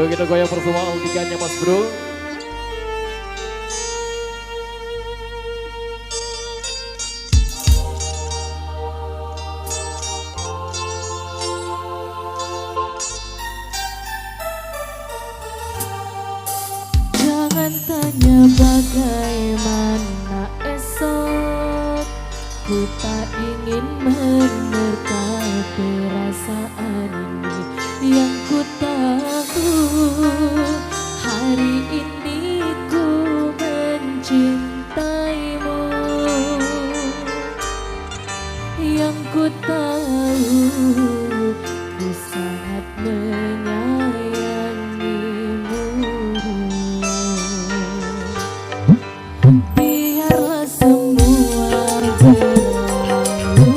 Yuk kita goyang bersama altiganya Mas Bro. Jangan tanya bagaimana esok, ku tak ingin menerka perasaan ini. Yang ku tahu hari ini ku mencintaimu. Yang ku tahu ku sangat menyayangimu. Biarlah semua berlalu,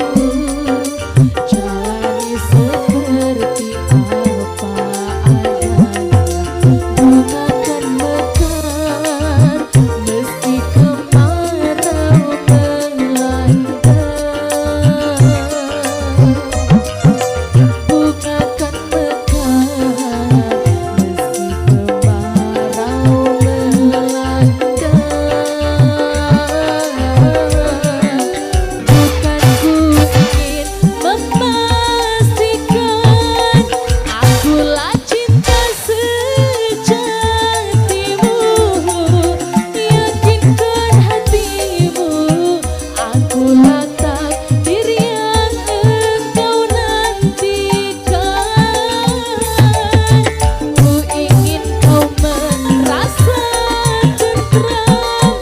jalani seperti apa adanya. Bunga kan mekar meski kemarau melanda. Bunga kan mekar meski kemarau melanda. Bukan ku ingin memastikan akulah cinta sejatimu. Yakinkan hatimu, akulah takdir yang engkau nantikan. Ku ingin kau merasa tentram,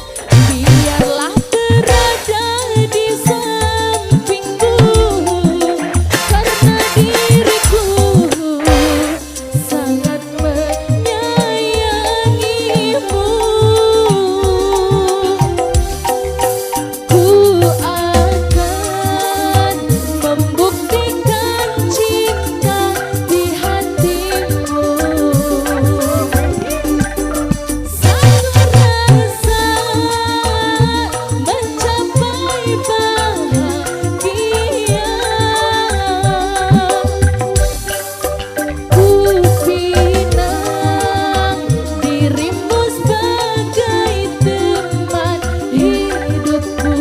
biarlah berada di sampingku, karena diriku sangat menyayangimu. Ku akan membuktikan cinta di hatimu. Satu rasa mencapai bahagia. Ku pinang dirimu sebagai teman hidupku.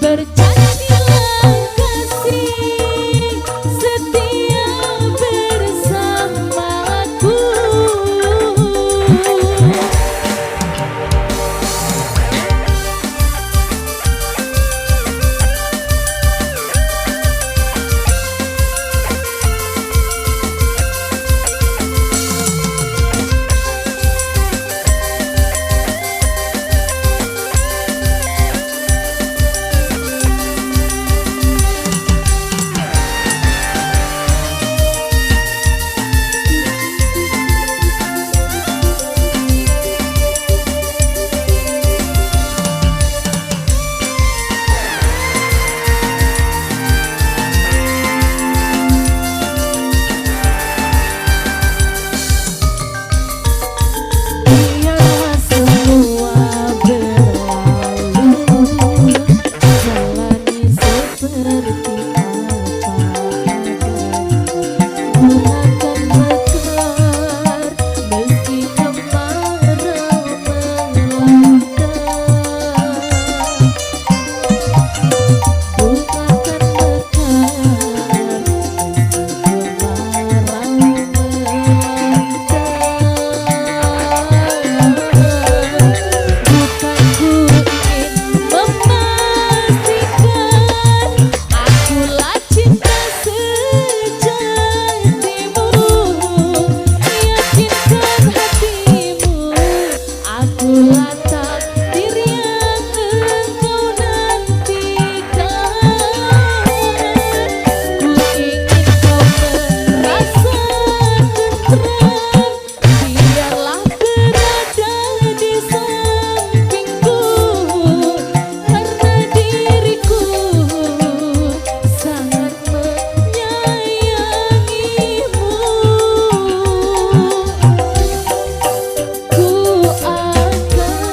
Berjanjilah kasih setia bersamaku. Biarlah semua berlalu, jalani seperti apa adanya. Bunga kan mekar meski kemarau melanda. Bunga kan mekar meski kemarau melanda. Bukan ku ingin memastikan akulah cinta sejatimu. Yakinkan hatimu, akulah takdir yang engkau nantikan. Ku ingin kau merasa tentram, biarlah berada di sampingku, karena diriku sangat menyayangimu. Ku akan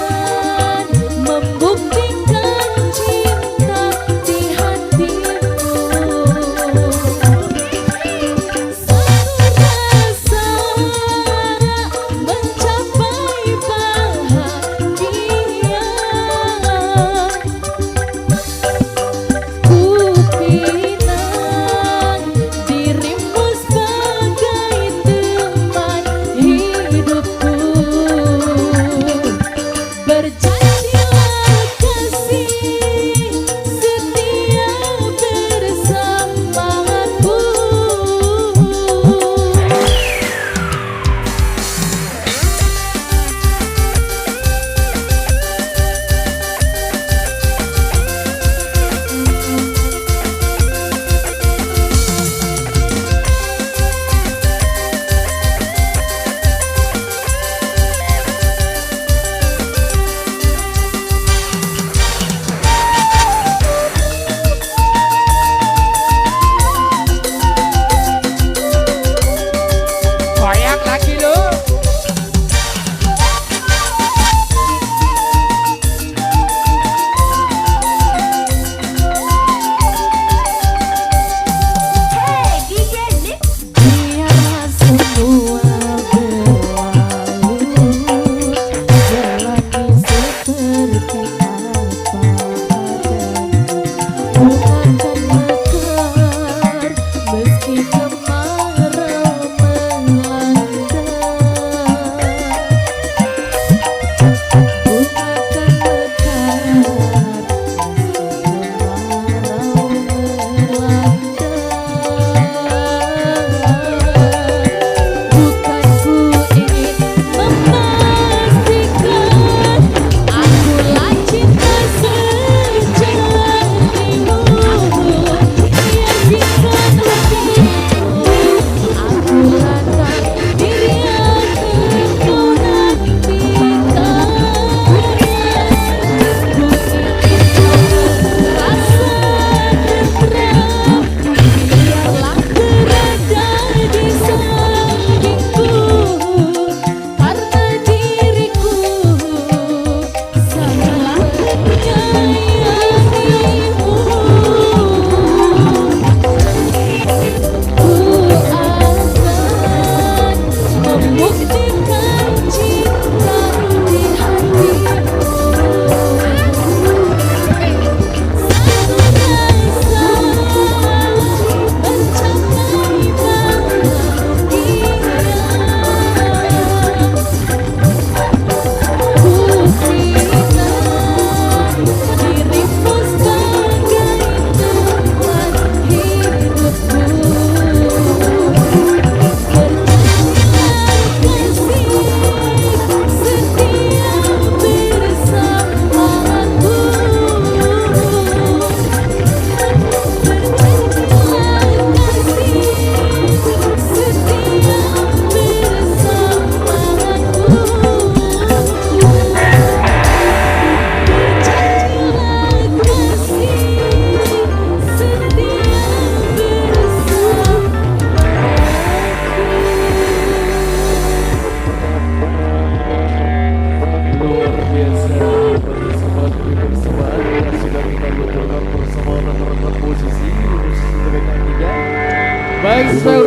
Spell